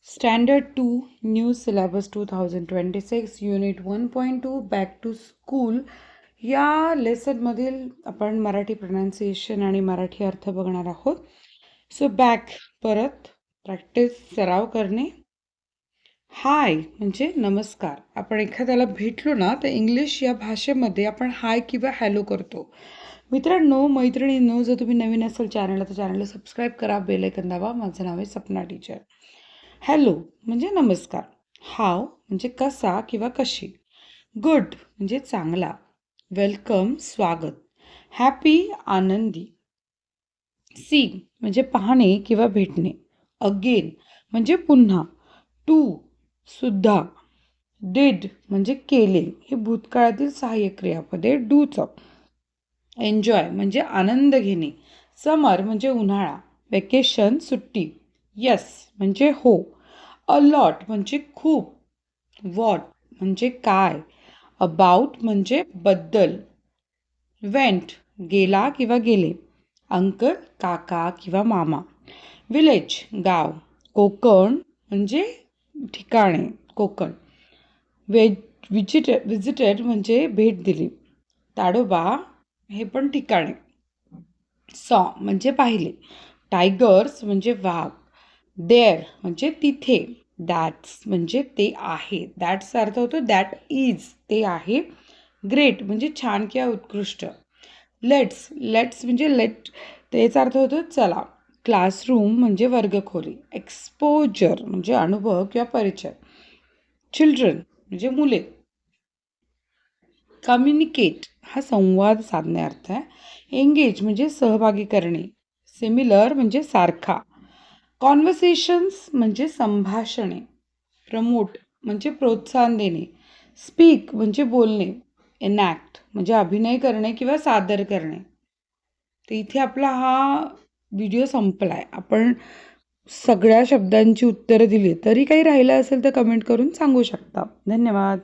Standard 2 New Syllabus 2026 Unit 1.2 Back to School या लेसनमधील आपण Marathi pronunciation आणि मराठी अर्थ बघणार आहोत. सो बॅक परत प्रॅक्टिस सराव करणे. हाय म्हणजे नमस्कार. आपण एखाद्याला भेटलो ना तर इंग्लिश या भाषेमध्ये आपण हाय किंवा हॅलो करतो. मित्रांनो, मैत्रिणींनो, जर तुम्ही नवीन असाल चॅनलला तर चॅनलला सबस्क्राईब करा, बेल आयकॉन दाबा. माझं नाव आहे सपना टीचर. हॅलो म्हणजे नमस्कार. हाव म्हणजे कसा किंवा कशी. गुड म्हणजे चांगला. वेलकम स्वागत. हॅपी आनंदी. सी म्हणजे पाहणे किंवा भेटणे. अगेन म्हणजे पुन्हा. टू सुद्धा. डिड म्हणजे केले. हे भूतकाळातील सहाय्यक क्रियापदे डूचं. एन्जॉय म्हणजे आनंद घेणे. समर म्हणजे उन्हाळा. वेकेशन सुट्टी. यस म्हणजे हो. अलॉट म्हणजे खूप. व्हॉट म्हणजे काय. अबाउट म्हणजे बद्दल. वेंट गेला किंवा गेले. अंकल काका किंवा मामा. विलेज गाव. कोकण म्हणजे ठिकाणे कोकण. विजिटेड म्हणजे भेट दिली. ताडोबा हे पण ठिकाणे. सॉ म्हणजे पाहिले. टायगर्स म्हणजे वाघ. देअर म्हणजे तिथे. दॅट्स म्हणजे ते आहे. दॅट्सचा अर्थ होतो दॅट इज ते आहे. ग्रेट म्हणजे छान किंवा उत्कृष्ट. लेट्स म्हणजे त्याचा अर्थ होतो चला. क्लासरूम म्हणजे वर्गखोली. एक्सपोजर म्हणजे अनुभव किंवा परिचय. चिल्ड्रन म्हणजे मुले. कम्युनिकेट हा संवाद साधणे अर्थ आहे. एंगेज म्हणजे सहभागी करणे. सिमिलर म्हणजे सारखा. कॉन्व्हर्सेशन्स म्हणजे संभाषणे. प्रमोट म्हणजे प्रोत्साहन देणे. स्पीक म्हणजे बोलणे. एनॅक्ट म्हणजे अभिनय करणे किंवा सादर करणे. तर इथे आपला हा व्हिडिओ संपला आहे. आपण सगळ्या शब्दांची उत्तरं दिली. तरी काही राहिलं असेल तर कमेंट करून सांगू शकता. धन्यवाद.